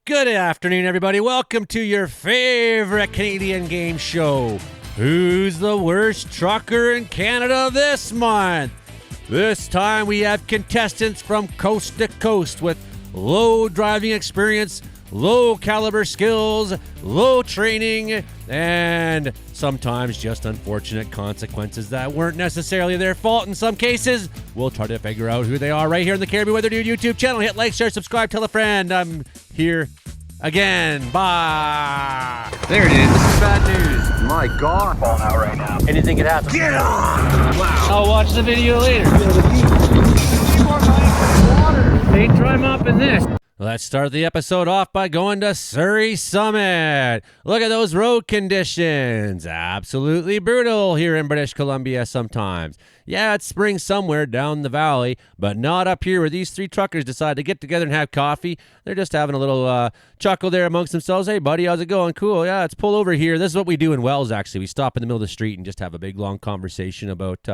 Good afternoon, everybody. Welcome to your favorite Canadian game show. Who's the worst trucker in Canada this month? This time we have contestants from coast to coast with low driving experience, low caliber skills, low training, and sometimes just unfortunate consequences that weren't necessarily their fault in some cases. We'll try to figure out who they are right here on the Caribbean Weather Dude YouTube channel. Hit like, share, subscribe, tell a friend. I'm here again. Bye. There it is. This is bad news. My God. Falling out right now. Anything could happen. Get on! Wow. I'll watch the video later. They try mopping this. Let's start the episode off by going to Surrey Summit. Look at those road conditions. Absolutely brutal here in British Columbia sometimes. Yeah, it's spring somewhere down the valley, but not up here where these three truckers decide to get together and have coffee. They're just having a little chuckle there amongst themselves. Hey, buddy, how's it going? Cool. Yeah, let's pull over here. This is what we do in Wells, actually. We stop in the middle of the street and just have a big, long conversation about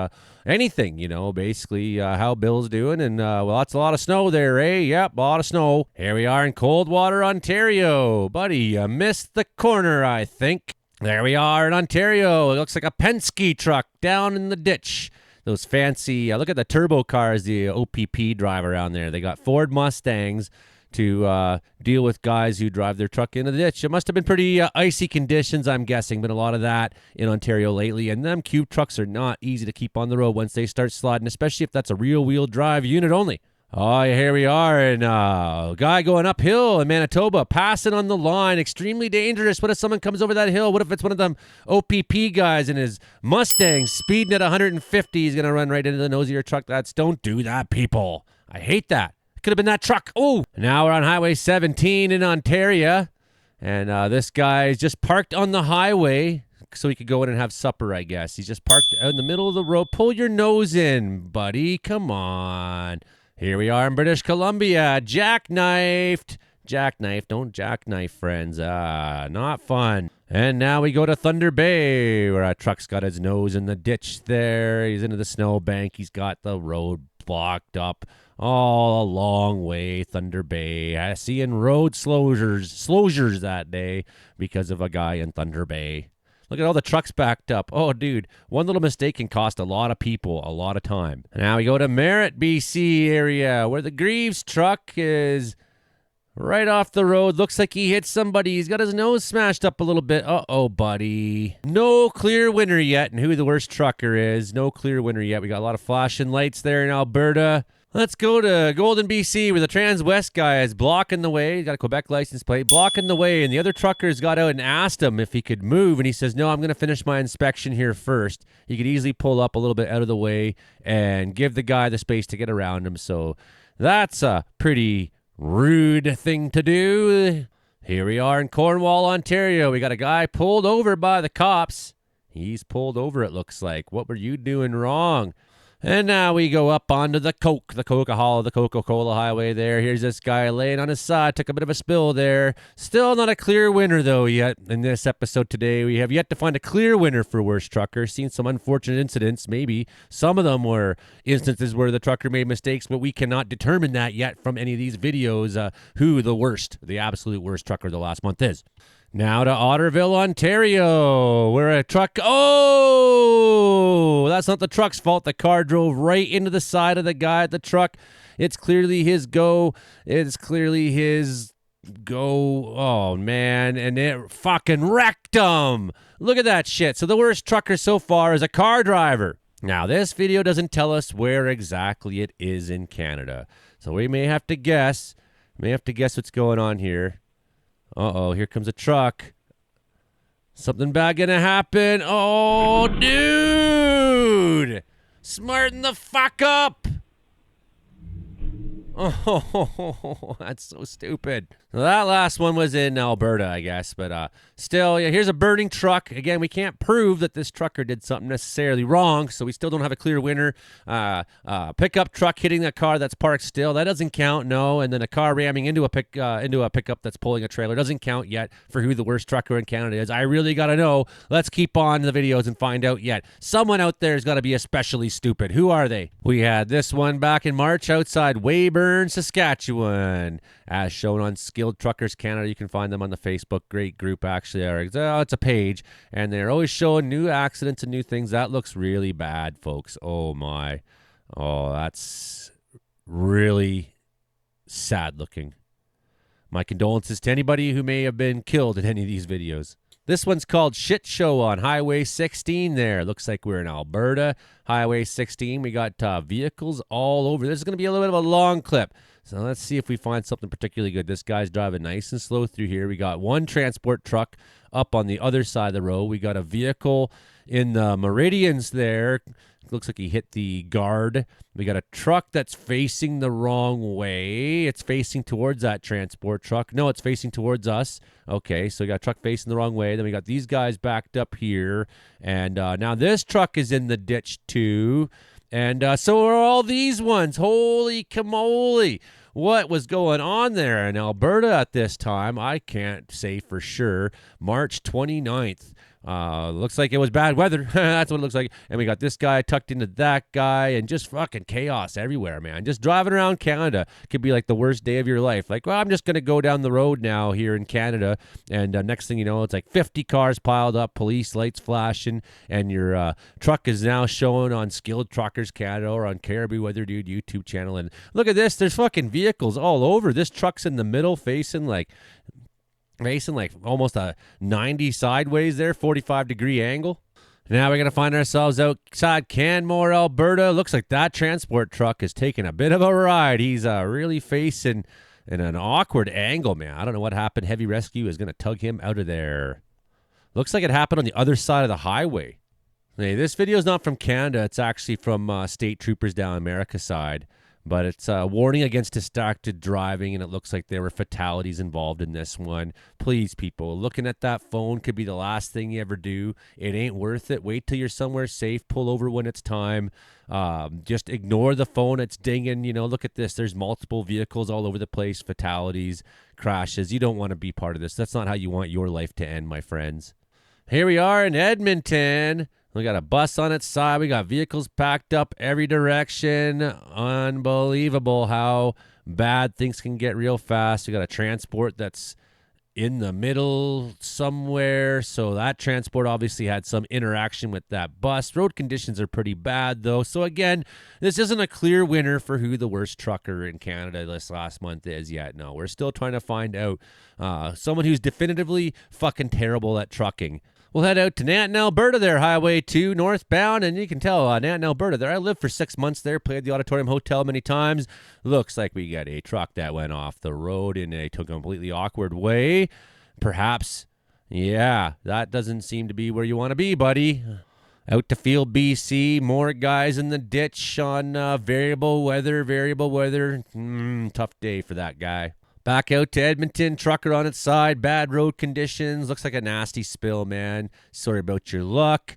anything, basically how Bill's doing. And, well, it's a lot of snow there, eh? Yep, a lot of snow. Here we are in Coldwater, Ontario. Buddy, you missed the corner, I think. There we are in Ontario. It looks like a Penske truck down in the ditch. Those fancy, look at the turbo cars the OPP drive around there. They got Ford Mustangs to deal with guys who drive their truck into the ditch. It must have been pretty icy conditions, I'm guessing. Been a lot of that in Ontario lately. And them cube trucks are not easy to keep on the road once they start sliding, especially if that's a rear-wheel drive unit only. Oh, here we are, and a guy going uphill in Manitoba, passing on the line, extremely dangerous. What if someone comes over that hill? What if it's one of them OPP guys in his Mustang speeding at 150? He's going to run right into the nose of your truck. Don't do that, people. I hate that. It could have been that truck. Oh, now we're on Highway 17 in Ontario, and this guy is just parked on the highway so he could go in and have supper, I guess. He's just parked out in the middle of the road. Pull your nose in, buddy. Come on. Here we are in British Columbia, jackknifed. Don't jackknife, friends. Not fun. And now we go to Thunder Bay, where a truck's got his nose in the ditch there. He's into the snowbank. He's got the road blocked up all a long way, Thunder Bay. I see in road closures that day because of a guy in Thunder Bay. Look at all the trucks backed up. Oh, dude, one little mistake can cost a lot of people a lot of time. Now we go to Merritt, BC area, where the Greaves truck is right off the road. Looks like he hit somebody. He's got his nose smashed up a little bit. Uh-oh, buddy. No clear winner yet, and who the worst trucker is. No clear winner yet. We got a lot of flashing lights there in Alberta. Let's go to Golden, BC, where the Transwest guy is blocking the way. He's got a Quebec license plate, blocking the way, and the other truckers got out and asked him if he could move, and he says, no, I'm going to finish my inspection here first. He could easily pull up a little bit out of the way and give the guy the space to get around him, so that's a pretty rude thing to do. Here we are in Cornwall, Ontario. We got a guy pulled over by the cops. He's pulled over, it looks like. What were you doing wrong? And now we go up onto the Coca-Cola Highway there. Here's this guy laying on his side. Took a bit of a spill there. Still not a clear winner, though, yet. In this episode today, we have yet to find a clear winner for worst trucker. Seen some unfortunate incidents, maybe. Some of them were instances where the trucker made mistakes, but we cannot determine that yet from any of these videos who the absolute worst trucker of the last month is. Now to Otterville, Ontario, where a truck... Oh, that's not the truck's fault. The car drove right into the side of the guy at the truck. It's clearly his go. Oh, man, and it fucking wrecked him. Look at that shit. So the worst trucker so far is a car driver. Now, this video doesn't tell us where exactly it is in Canada. So we may have to guess. What's going on here. Uh-oh, here comes a truck. Something bad gonna happen. Oh, dude! Smarten the fuck up! Oh, that's so stupid. Well, that last one was in Alberta, I guess. But still, yeah, here's a burning truck. Again, we can't prove that this trucker did something necessarily wrong, so we still don't have a clear winner. Pickup truck hitting a car that's parked still. That doesn't count, no. And then a car ramming into a pickup that's pulling a trailer. Doesn't count yet for who the worst trucker in Canada is. I really got to know. Let's keep on the videos and find out yet. Someone out there has got to be especially stupid. Who are they? We had this one back in March outside Weyburn, Fern, Saskatchewan, as shown on Skilled Truckers Canada. You can find them on the Facebook. Great group, actually. It's a page, and they're always showing new accidents and new things. That looks really bad, folks. Oh, my. Oh, that's really sad looking. My condolences to anybody who may have been killed in any of these videos. This one's called Shit Show on Highway 16 there. Looks like we're in Alberta. Highway 16. We got vehicles all over. This is going to be a little bit of a long clip. So let's see if we find something particularly good. This guy's driving nice and slow through here. We got one transport truck up on the other side of the road. We got a vehicle in the Meridians there. Looks like he hit the guard. We got a truck that's facing the wrong way. It's facing towards that transport truck. No, it's facing towards us. Okay, so we got a truck facing the wrong way. Then we got these guys backed up here. And now this truck is in the ditch too. And so are all these ones. Holy camole. What was going on there in Alberta at this time? I can't say for sure. March 29th. Looks like it was bad weather. That's what it looks like. And we got this guy tucked into that guy, and just fucking chaos everywhere, man. Just driving around Canada could be like the worst day of your life. Like, well, I'm just going to go down the road now here in Canada, and next thing you know, it's like 50 cars piled up, police lights flashing, and your truck is now showing on Skilled Truckers Canada or on Caribou Weather Dude YouTube channel. And look at this. There's fucking vehicles all over. This truck's in the middle facing like almost a 90 sideways there, 45-degree angle. Now we're going to find ourselves outside Canmore, Alberta. Looks like that transport truck is taking a bit of a ride. He's really facing in an awkward angle, man. I don't know what happened. Heavy Rescue is going to tug him out of there. Looks like it happened on the other side of the highway. Hey, this video is not from Canada. It's actually from state troopers down America side. But it's a warning against distracted driving, and it looks like there were fatalities involved in this one. Please, people, looking at that phone could be the last thing you ever do. It ain't worth it. Wait till you're somewhere safe. Pull over when it's time. Just ignore the phone. It's dinging. You know, look at this. There's multiple vehicles all over the place, fatalities, crashes. You don't want to be part of this. That's not how you want your life to end, my friends. Here we are in Edmonton. We got a bus on its side. We got vehicles packed up every direction. Unbelievable how bad things can get real fast. We got a transport that's in the middle somewhere. So that transport obviously had some interaction with that bus. Road conditions are pretty bad, though. So again, this isn't a clear winner for who the worst trucker in Canada this last month is yet. No, we're still trying to find out someone who's definitively fucking terrible at trucking. We'll head out to Nanton, Alberta there, Highway 2 northbound, and you can tell Nanton, Alberta there. I lived for 6 months there, played the Auditorium Hotel many times. Looks like we got a truck that went off the road in a completely awkward way. Perhaps, yeah, that doesn't seem to be where you want to be, buddy. Out to Field, BC, more guys in the ditch on variable weather. Tough day for that guy. Back out to Edmonton, trucker on its side, bad road conditions, looks like a nasty spill, man. Sorry about your luck.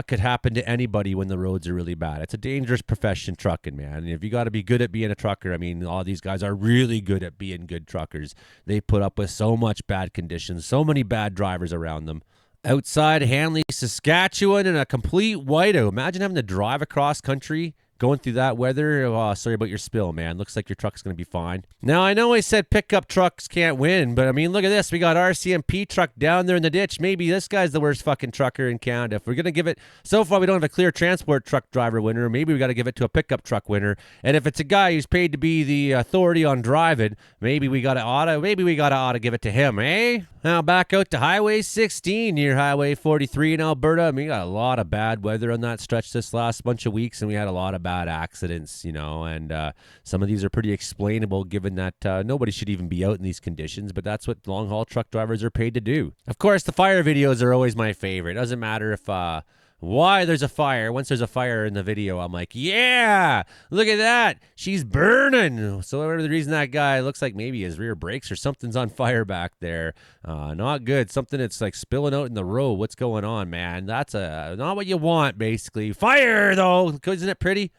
Could happen to anybody when the roads are really bad. It's a dangerous profession, trucking, man. And if you got to be good at being a trucker, I mean, all these guys are really good at being good truckers. They put up with so much bad conditions, so many bad drivers around them. Outside Hanley, Saskatchewan, in a complete whiteout. Imagine having to drive across country going through that weather. Oh, sorry about your spill, man. Looks like your truck's going to be fine. Now, I know I said pickup trucks can't win, but I mean, look at this. We got RCMP truck down there in the ditch. Maybe this guy's the worst fucking trucker in Canada. If we're going to give it, so far we don't have a clear transport truck driver winner. Maybe we got to give it to a pickup truck winner. And if it's a guy who's paid to be the authority on driving, maybe we got to ought to give it to him, eh? Now back out to Highway 16 near Highway 43 in Alberta. I mean, we got a lot of bad weather on that stretch this last bunch of weeks, and we had a lot of bad accidents, you know, and some of these are pretty explainable given that nobody should even be out in these conditions, but that's what long-haul truck drivers are paid to do. Of course, the fire videos are always my favorite. It doesn't matter if why there's a fire. Once there's a fire in the video, I'm like, yeah, look at that. She's burning. So whatever the reason, that guy looks like maybe his rear brakes or something's on fire back there. Not good. Something that's like spilling out in the road. What's going on, man? That's not what you want, basically. Fire, though. Isn't it pretty?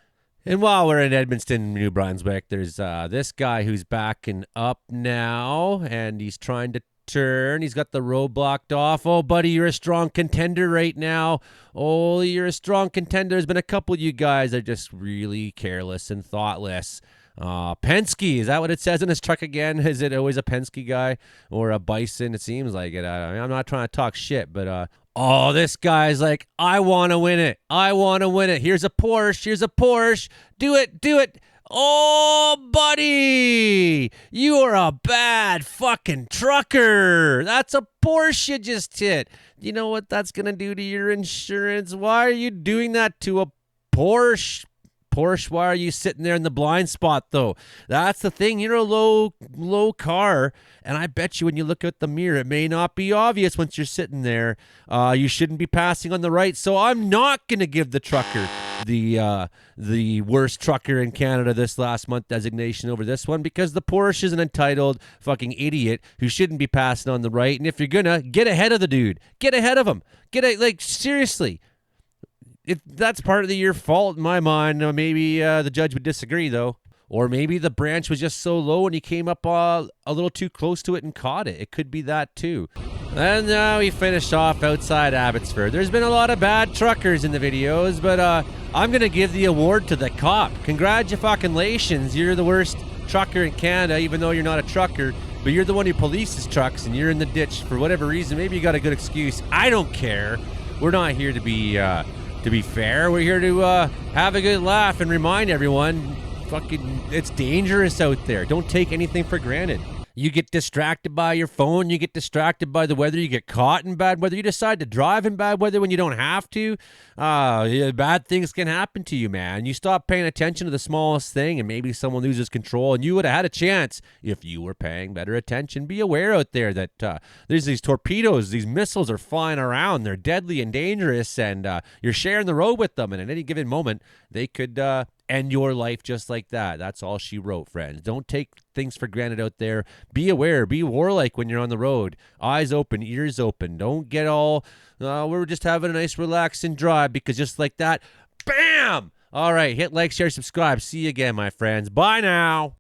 And while we're in Edmundston, New Brunswick, there's this guy who's backing up now, and he's trying to turn. He's got the road blocked off. Oh, buddy, you're a strong contender right now. Oh, you're a strong contender. There's been a couple of you guys that are just really careless and thoughtless. Penske, is that what it says in his truck again? Is it always a Penske guy or a Bison? It seems like it. I'm not trying to talk shit, but oh, this guy's like, I want to win it. I want to win it. Here's a Porsche. Here's a Porsche. Do it. Do it. Oh, buddy, you are a bad fucking trucker. That's a Porsche you just hit. You know what that's going to do to your insurance? Why are you doing that to a Porsche? Porsche, why are you sitting there in the blind spot, though? That's the thing. You're a low car, and I bet you when you look at the mirror, it may not be obvious once you're sitting there. You shouldn't be passing on the right, so I'm not going to give the trucker the worst trucker in Canada this last month designation over this one, because the Porsche is an entitled fucking idiot who shouldn't be passing on the right, and if you're gonna, get ahead of the dude. Get ahead of him. Seriously. If that's part of your fault in my mind, maybe the judge would disagree, though. Or maybe the branch was just so low and he came up a little too close to it and caught it. It could be that, too. And now we finished off outside Abbotsford. There's been a lot of bad truckers in the videos, but I'm going to give the award to the cop. Congratulations. You're the worst trucker in Canada, even though you're not a trucker. But you're the one who polices trucks, and you're in the ditch for whatever reason. Maybe you got a good excuse. I don't care. We're not here to be fair. We're here to have a good laugh and remind everyone, it's dangerous out there. Don't take anything for granted. You get distracted by your phone. You get distracted by the weather. You get caught in bad weather. You decide to drive in bad weather when you don't have to. Bad things can happen to you, man. You stop paying attention to the smallest thing, and maybe someone loses control, and you would have had a chance if you were paying better attention. Be aware out there that there's these torpedoes, these missiles are flying around. They're deadly and dangerous, and you're sharing the road with them, and at any given moment, they could end your life just like that. That's all she wrote, friends. Don't take things for granted out there. Be aware. Be warlike when you're on the road. Eyes open, ears open. Don't get all, we're just having a nice relaxing drive, because just like that, bam! All right, hit like, share, subscribe. See you again, my friends. Bye now.